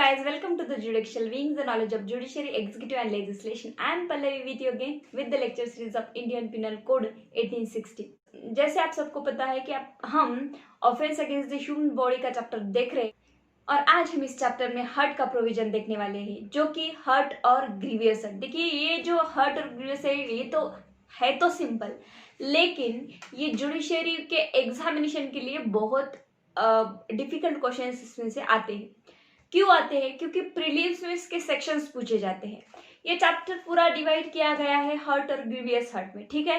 guys, welcome to the Judicial Wings, the knowledge of judiciary, executive and legislation. I am Pallavi with you again with the lecture series of Indian Penal Code 1860. जैसे आप सबको पता है कि हम offence against the human body का chapter देख रहे हैं और आज हम इस चैप्टर में हर्ट का प्रोविजन देखने वाले हैं, जो कि हर्ट और ग्रीवियस हर्ट। देखिए, ये जो हर्ट और ग्रीवियस है ये तो है तो सिंपल, लेकिन ये जुडिशरी के एग्जामिनेशन के लिए बहुत डिफिकल्ट क्वेश्चन इसमें से आते हैं। क्यों आते हैं? क्योंकि प्रीलिम्स में इसके सेक्शंस पूछे जाते हैं। ये चैप्टर पूरा डिवाइड किया गया है हर्ट और ग्रीवियस हर्ट में, ठीक है।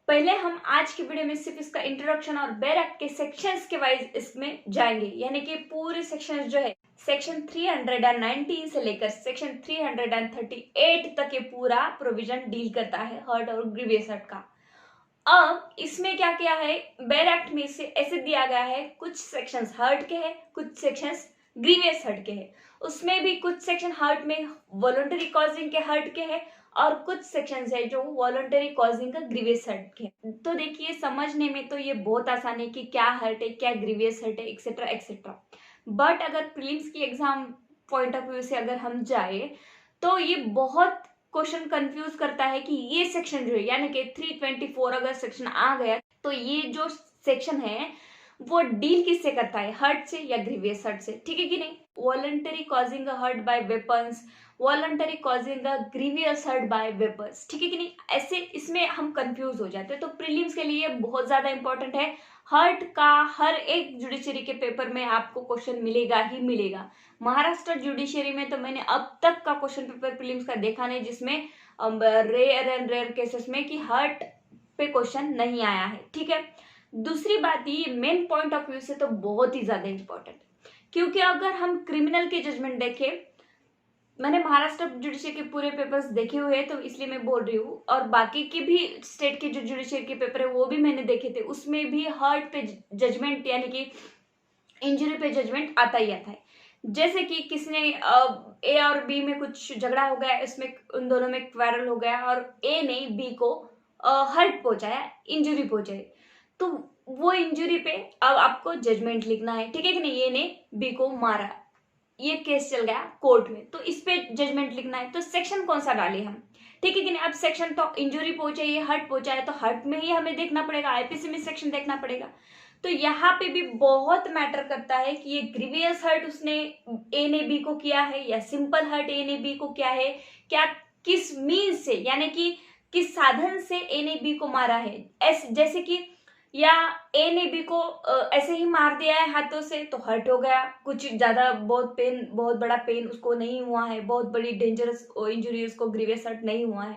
पहले हम आज की वीडियो में सिर्फ इसका इंट्रोडक्शन और बेर एक्ट के सेक्शंस के वाइज इसमें जाएंगे, यानी कि पूरे सेक्शंस जो है सेक्शन 319 से लेकर सेक्शन 338 तक ये पूरा प्रोविजन डील करता है हर्ट और ग्रीवियस हर्ट का। अब इसमें क्या किया है, बेर एक्ट में से ऐसे दिया गया है, कुछ सेक्शंस हर्ट के हैं, कुछ सेक्शंस ग्रीवियस हर्ट के हैं। उसमें भी कुछ सेक्शन हर्ट में वॉलंटरी कॉजिंग के हर्ट के हैं और कुछ सेक्शंस है जो वॉलंटरी कॉजिंग का ग्रीवियस हर्ट के हैं। तो देखिए, समझने में तो ये बहुत आसान है कि क्या हर्ट है, क्या ग्रीवियस हर्ट है, एक्सेट्रा एक्सेट्रा। बट अगर प्रीलिम्स की एग्जाम पॉइंट ऑफ व्यू से अगर हम जाए तो ये बहुत क्वेश्चन कंफ्यूज करता है कि ये सेक्शन जो है, यानी कि 324 अगर सेक्शन आ गया तो ये जो सेक्शन है वो डील किससे करता है, हर्ट से या ग्रीवियस हर्ट से, ठीक है कि नहीं। Voluntary causing hurt by weapons, voluntary causing grievous hurt by weapons, ठीक है कि नहीं। ऐसे इसमें हम कंफ्यूज हो जाते हैं। तो प्रीलिम्स के लिए बहुत ज्यादा इंपॉर्टेंट है। हर्ट का हर एक जुडिशरी के पेपर में आपको क्वेश्चन मिलेगा ही मिलेगा। महाराष्ट्र जुडिशरी में तो मैंने अब तक का क्वेश्चन पेपर प्रीलिम्स का देखा नहीं जिसमें रेयर एंड रेयर केसेस में कि हर्ट पे क्वेश्चन नहीं आया है, ठीक है। दूसरी बात, ये मेन पॉइंट ऑफ व्यू से तो बहुत ही ज्यादा इंपॉर्टेंट, क्योंकि अगर हम क्रिमिनल के जजमेंट देखें, मैंने महाराष्ट्र जुडिशरी के पूरे पेपर्स देखे हुए हैं तो इसलिए मैं बोल रही हूँ, और बाकी के भी स्टेट के जो जुडिशरी के पेपर है वो भी मैंने देखे थे, उसमें भी हर्ट पे जजमेंट यानी कि इंजरी पे जजमेंट आता ही आता है। जैसे कि किसने ए और बी में कुछ झगड़ा हो गया, इसमें उन दोनों में क्वारल हो गया और ए ने बी को हर्ट पहुंचाया, इंजरी पहुंचाई, तो वो इंजरी पे अब आपको जजमेंट लिखना है, ठीक है कि नहीं। ये ने बी को मारा, ये केस चल गया कोर्ट में, तो इस पे जजमेंट लिखना है। तो सेक्शन कौन सा डाले हम, ठीक है कि नहीं। अब सेक्शन तो इंजरी पहुंचाई है, हर्ट पहुंचा है, तो हर्ट में ही हमें देखना पड़ेगा, आईपीसी में सेक्शन देखना पड़ेगा। तो यहाँ पे भी बहुत मैटर करता है कि ये ग्रीवियस हर्ट उसने ए ने बी को किया है या सिंपल हर्ट ए ने बी को किया है, क्या किस मीन्स से यानी कि किस साधन से ए ने बी को मारा है। जैसे कि या ए ने बी को ऐसे ही मार दिया है हाथों से तो हर्ट हो गया, कुछ ज्यादा बहुत बड़ा पेन उसको नहीं हुआ है, बहुत बड़ी डेंजरस इंजरी उसको ग्रीवियस हर्ट नहीं हुआ है।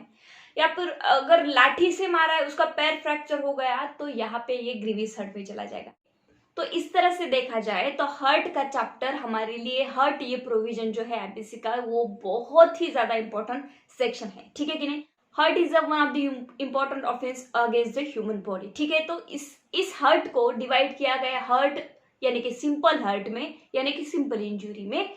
या फिर अगर लाठी से मारा है, उसका पैर फ्रैक्चर हो गया, तो यहाँ पे ये ग्रीवियस हर्ट में चला जाएगा। तो इस तरह से देखा जाए तो हर्ट का चैप्टर हमारे लिए, हर्ट ये प्रोविजन जो है आईपीसी का, वो बहुत ही ज्यादा इंपॉर्टेंट सेक्शन है, ठीक है कि नहीं। Hurt is one of the important offence against the human body, ठीक है। तो इस हर्ट को डिवाइड किया गया हर्ट यानी कि सिंपल हर्ट में, यानी कि सिंपल इंजरी में,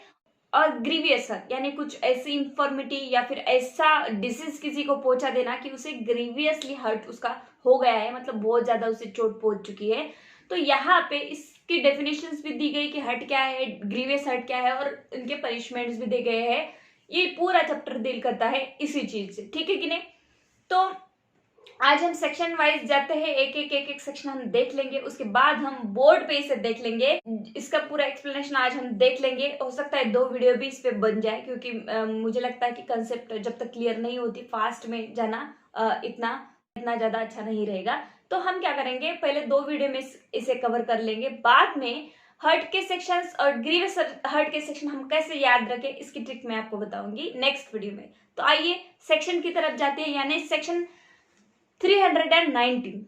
और ग्रीवियस हर्ट यानी कुछ ऐसी इंफॉर्मिटी या फिर ऐसा डिसीज किसी को पहुंचा देना कि उसे ग्रीवियसली हर्ट उसका हो गया है, मतलब बहुत ज्यादा उसे चोट पहुंच चुकी है। तो यहाँ पे इसकी डेफिनेशंस भी दी गई कि हर्ट क्या है, ग्रीवियस हर्ट क्या है, और इनके पनिशमेंट्स भी दिए गए हैं। ये पूरा चैप्टर डील करता है इसी चीज से, ठीक है कि नहीं। तो आज हम सेक्शन वाइज जाते हैं, एक सेक्शन हम देख लेंगे, उसके बाद हम बोर्ड पे इसे देख लेंगे। इसका पूरा एक्सप्लेनेशन आज हम देख लेंगे। हो सकता है 2 वीडियो भी इस पे बन जाए, क्योंकि मुझे लगता है कि कंसेप्ट जब तक क्लियर नहीं होती फास्ट में जाना इतना ज्यादा अच्छा नहीं रहेगा। तो हम क्या करेंगे, पहले 2 वीडियो में इसे कवर कर लेंगे, बाद में हर्ट के सेक्शंस और ग्रीवियस हर्ट के सेक्शन हम कैसे याद रखें इसकी ट्रिक मैं आपको बताऊंगी नेक्स्ट वीडियो में। तो आइए सेक्शन की तरफ जाते हैं, यानी सेक्शन 319।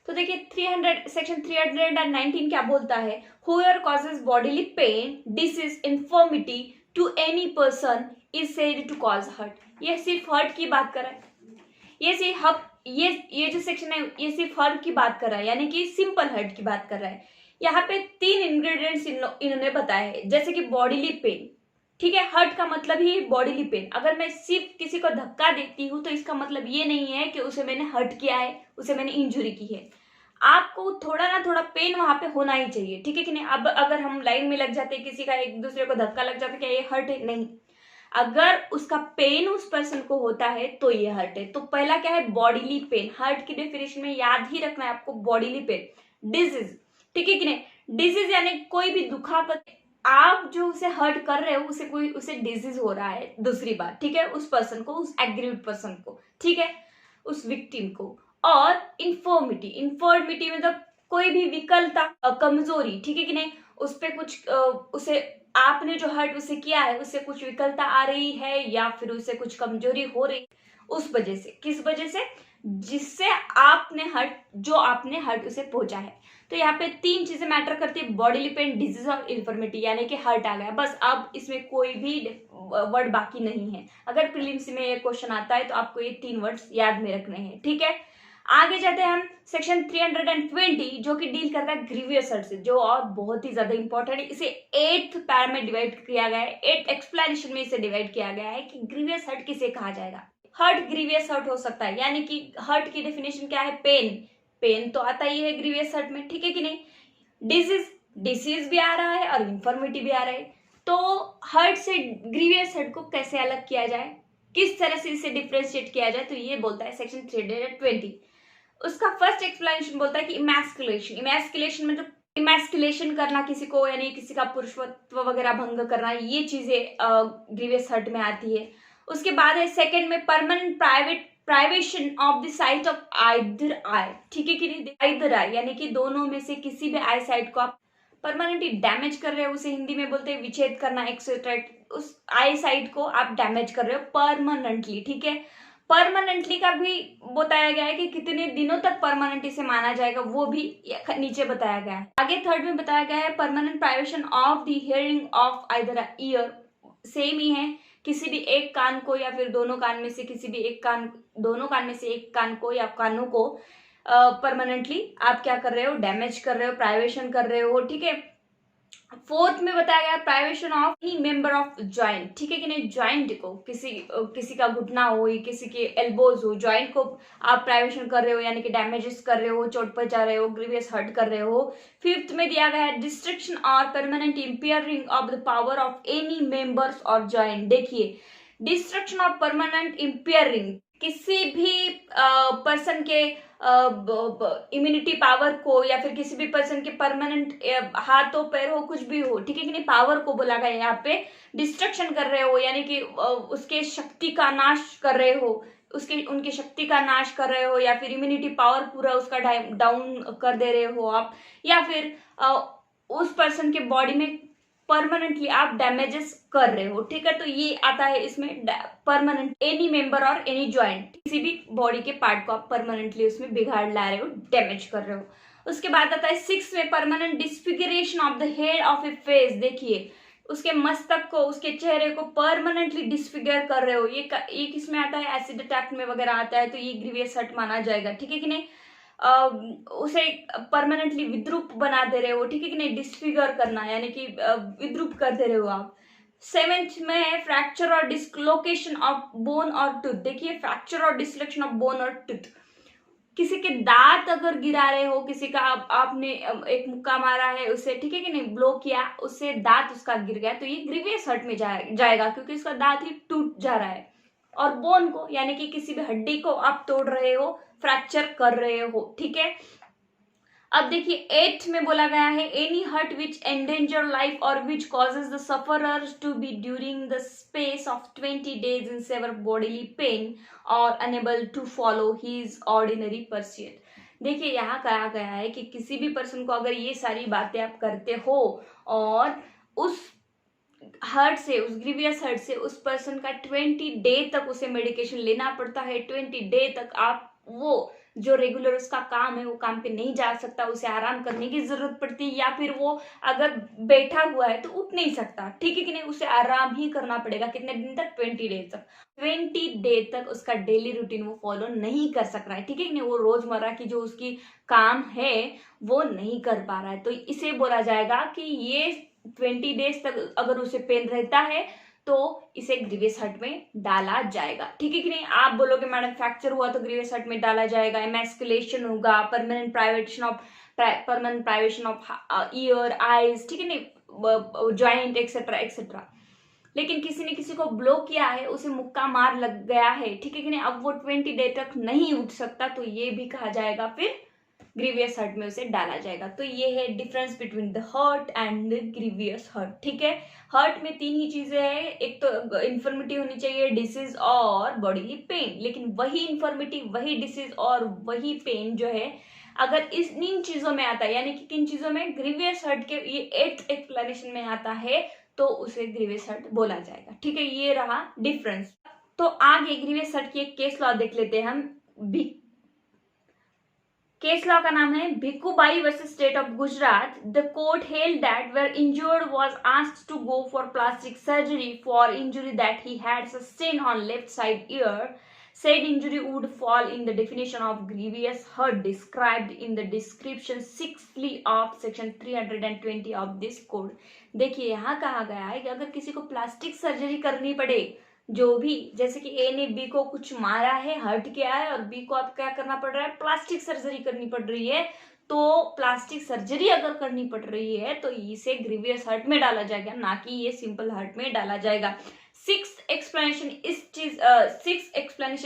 तो देखिए सेक्शन 319 क्या बोलता है, whoever causes bodily pain, disease, infirmity to any person is said to cause hurt। ये सिर्फ हर्ट की बात कर रहा है, ये जो सेक्शन है ये सिर्फ हर्ट की बात कर रहा है, यानी कि सिंपल हर्ट की बात कर रहा है। यहाँ पे 3 इंग्रेडिएंट्स इन्होंने बताए हैं, जैसे कि बॉडीली पेन, ठीक है। हर्ट का मतलब ही बॉडीली पेन। अगर मैं सिर्फ किसी को धक्का देती हूँ तो इसका मतलब ये नहीं है कि उसे मैंने हर्ट किया है, उसे मैंने इंजुरी की है। आपको थोड़ा ना थोड़ा पेन वहां पे होना ही चाहिए, ठीक है कि नहीं। अब अगर हम लाइन में लग जाते, किसी का एक दूसरे को धक्का लग जाता, क्या ये हर्ट है? नहीं। अगर उसका पेन उस पर्सन को होता है तो ये हर्ट है। तो पहला क्या है? Bodily pain. हर्ट की डेफिनेशन में याद ही रखना है आपको, बॉडीली पेन। डिजीज, ठीक है कि नहीं। डिजीज यानी कोई भी दुखापत, आप जो उसे हर्ट कर रहे हो उसे डिजीज हो रहा है, दूसरी बात, ठीक है, उस पर्सन को, उस एग्रीव्ड पर्सन को, ठीक है, उस विक्टिम को। और इन्फॉर्मिटी, इन्फॉर्मिटी मतलब कोई भी विकलता, कमजोरी, ठीक है कि नहीं। उस पे कुछ उसे आपने जो हर्ट उसे किया है उससे कुछ विकलता आ रही है या फिर उसे कुछ कमजोरी हो रही है, उस वजह से। किस वजह से? जिससे आपने हर्ट उसे पहुंचा है। तो यहाँ पे 3 चीजें मैटर करती है, बॉडीली पेन, डिजीज और इन्फॉर्मिटी, यानी कि हर्ट आ गया बस। अब इसमें कोई भी वर्ड बाकी नहीं है। अगर प्रीलिम्स में ये क्वेश्चन आता है तो आपको ये 3 वर्ड्स याद में रखने हैं, ठीक है। आगे जाते हैं हम सेक्शन 320, जो कि डील करता है ग्रीवियस हर्ट से, जो और बहुत ही ज्यादा इंपॉर्टेंट है। इसे 8th पैर में डिवाइड किया गया है, 8 एक्सप्लेनेशन में इसे डिवाइड किया गया है कि ग्रीवियस हर्ट किसे कहा जाएगा। हर्ट ग्रीवियस हर्ट हो सकता है, यानी कि हर्ट की डेफिनेशन क्या है? पेन। पेन तो आता ही है ग्रीवियस हर्ट में, ठीक है कि नहीं। डिजीज, डिसीज भी आ रहा है और इंफॉर्मिटी भी आ रहा है। तो हर्ट से ग्रीवियस हर्ट को कैसे अलग किया जाए, किस तरह से इसे डिफ्रेंशिएट किया जाए, तो ये बोलता है सेक्शन 320। उसका फर्स्ट एक्सप्लेनेशन बोलता है कि इमैस्कुलेशन। इमैस्कुलेशन मतलब इमैस्कुलेशन करना किसी को, यानी किसी का पुरुषत्व वगैरह भंग करना, ये चीजें ग्रीवियस हर्ट में आती है। उसके बाद है सेकंड में permanent privation of the site of either I, ठीक है कि नहीं। आइदर आई यानी कि दोनों में से किसी भी आई साइट को आप परमानेंटली डैमेज कर रहे हो, उसे हिंदी में बोलते हैं विच्छेद करना, एक्सेट्रा। उस आई साइट को आप डैमेज कर रहे हो परमानेंटली, ठीक है। परमानेंटली का भी बताया गया है कि कितने दिनों तक परमानेंट इसे माना जाएगा, वो भी नीचे बताया गया है। आगे थर्ड में बताया गया है permanent privation of the hearing of either ear. Same ही है, किसी भी एक कान को या फिर दोनों कान में से किसी भी एक कान, दोनों कान में से एक कान को या कानों को परमानेंटली आप क्या कर रहे हो? डैमेज कर रहे हो, प्राइवेशन कर रहे हो, ठीक है। फोर्थ में बताया गया privation of he member of joint, ठीक है कि नहीं। ज्वाइंट को, किसी का घुटना हो, किसी के एल्बोज हो, ज्वाइंट को आप प्राइवेशन कर रहे हो, यानी कि डैमेजेस कर रहे हो, चोट पहुंचा रहे हो, ग्रीवियस हर्ट कर रहे हो। फिफ्थ में दिया गया है डिस्ट्रक्शन और permanent impairing of the power of any members और ज्वाइंट। देखिए, डिस्ट्रक्शन और परमानेंट इंपेयरिंग, किसी भी पर्सन के इम्यूनिटी पावर को या फिर किसी भी पर्सन के परमानेंट हाथ हो, पैर हो, कुछ भी हो, ठीक है कि नहीं, पावर को बोला गया यहाँ पे। डिस्ट्रक्शन कर रहे हो यानी कि उसके शक्ति का नाश कर रहे हो, उनकी शक्ति का नाश कर रहे हो, या फिर इम्यूनिटी पावर पूरा उसका डाउन कर दे रहे हो आप, या फिर उस पर्सन के बॉडी में परमानेंटली आप डैमेजेस कर रहे हो, ठीक है। तो ये आता है इसमें परमानेंट, एनी मेंबर और एनी ज्वाइंट, किसी भी बॉडी के पार्ट को आप परमानेंटली उसमें बिगाड़ ला रहे हो, डैमेज कर रहे हो। उसके बाद आता है 6 में permanent disfiguration of the head of A face. देखिए, उसके मस्तक को, उसके चेहरे को परमानेंटली डिस्फिगर कर रहे हो, ये किसमें आता है? एसिड अटैक में वगैरह आता है, तो ये ग्रीवियस हर्ट माना जाएगा, ठीक है कि नहीं। उसे परमानेंटली विद्रूप बना दे रहे हो, ठीक है कि नहीं। डिस्फिगर करना यानी कि विद्रूप कर दे रहे हो आप। 7th में है फ्रैक्चर और डिस्लोकेशन ऑफ बोन और टूथ। देखिए, फ्रैक्चर और डिस्लोकेशन ऑफ बोन और टूथ, किसी के दांत अगर गिरा रहे हो, किसी का आपने एक मुक्का मारा है उसे, ठीक है कि नहीं, ब्लो किया, उससे दांत उसका गिर गया, तो ये ग्रीवियस हर्ट में जाएगा क्योंकि उसका दांत ही टूट जा रहा है। और बोन को यानी कि किसी भी हड्डी को आप तोड़ रहे हो, फ्रैक्चर कर रहे हो, ठीक है। अब देखिए 8th में बोला गया है any hurt which endanger life और which causes the sufferer to be during the space of 20 days in severe bodily pain और unable to follow his ordinary pursuit. देखिए, यहाँ कहा गया है कि किसी भी पर्सन को अगर ये सारी बातें आप करते हो और उस हर्ट से, उस ग्रीवियस हर्ट से उस पर्सन का 20 डे तक उसे मेडिकेशन लेना पड़ता है, 20 डे तक आप वो जो रेगुलर उसका काम है वो काम पे नहीं जा सकता, उसे आराम करने की जरूरत पड़ती है, या फिर वो अगर बैठा हुआ है तो उठ नहीं सकता, ठीक है कि नहीं, उसे आराम ही करना पड़ेगा। कितने दिन तक? 20 डे तक। 20 डे तक उसका डेली रूटीन वो फॉलो नहीं कर सक रहा है, ठीक है कि नहीं, वो रोजमर्रा की जो उसकी काम है वो नहीं कर पा रहा है, तो इसे बोला जाएगा कि ये 20 डेज तक अगर उसे पेन रहता है तो इसे ग्रीवियस हर्ट में डाला जाएगा, ठीक है कि नहीं। आप बोलोगे मैडम फ्रैक्चर हुआ तो ग्रीवियस हर्ट में डाला जाएगा, एमैस्कुलेशन होगा, permanent privation of year, eyes, ठीक है नहीं, जॉइंट एक्सेट्रा एक्सेट्रा। लेकिन किसी ने किसी को ब्लो किया है, उसे मुक्का मार लग गया है, ठीक है कि नहीं, अब वो 20 डे तक नहीं उठ सकता, तो ये भी कहा जाएगा फिर ग्रीवियस हर्ट में उसे डाला जाएगा। तो ये है difference between the hurt and the grievous hurt, ठीक है। हर्ट में 3 ही चीजें हैं, एक तो इन्फर्मिटी होनी चाहिए, डिसीज और बॉडीली पेन। लेकिन वही इन्फर्मिटी, वही डिसीज और वही पेन जो है, अगर इन चीजों में आता है, यानी कि किन चीजों में, ग्रीवियस हर्ट के ये 8th एक्सप्लेनेशन में आता है, तो उसे ग्रीवियस हर्ट बोला जाएगा, ठीक है। ये रहा डिफरेंस। तो आगे ग्रीवियस हर्ट की एक केस लॉ देख लेते हैं हम। केस लॉ का नाम है Bhikkubai versus state of Gujarat. The court held that where injured was asked to go for plastic surgery for injury that he had sustain on left side ear, said injury would fall in the definition of grievous hurt described in the description 6th of section 320 of this code। देखिए यहाँ कहा गया है कि अगर किसी को plastic surgery करनी पड़े, जो भी, जैसे कि ए ने बी को कुछ मारा है, हर्ट किया है, और बी को अब क्या करना पड़ रहा है, प्लास्टिक सर्जरी करनी पड़ रही है, तो प्लास्टिक सर्जरी अगर करनी पड़ रही है तो इसे ग्रीवियस हर्ट में डाला जाएगा, ना कि ये सिंपल हर्ट में डाला जाएगा। 6th एक्सप्लेनेशन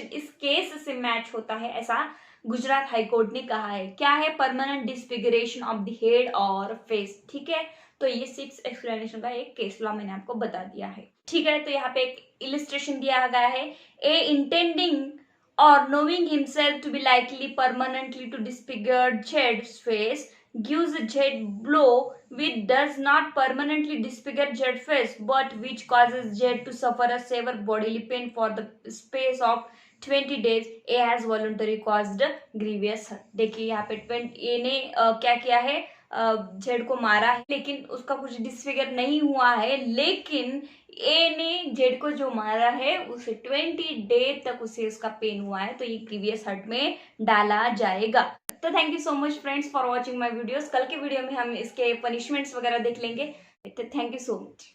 इस केस से मैच होता है, ऐसा गुजरात हाईकोर्ट ने कहा है। क्या है, परमानेंट डिसफिगरेशन ऑफ द हेड और फेस, ठीक है। तो ये 6th एक्सप्लेनेशन का एक केस लॉ मैंने आपको बता दिया है, ठीक है। तो यहाँ पे एक इलिस्ट्रेशन दिया गया है, ए intending or knowing himself to be likely permanently to disfigure Jed's face gives Jed blow which does not permanently disfigure Jed's face but which causes Jed to suffer a severe bodily pain for the space of 20 days. A has voluntarily caused grievous hurt। देखिए यहाँ पे ए ने क्या किया है, Z को मारा है, लेकिन उसका कुछ डिसफिगर नहीं हुआ है, लेकिन ए ने जेड को जो मारा है उसे 20 डे तक उसे उसका पेन हुआ है, तो ये ग्रीवियस हर्ट में डाला जाएगा। तो thank you so much friends for watching my videos. कल के वीडियो में हम इसके पनिशमेंट्स वगैरह देख लेंगे। Thank you so much.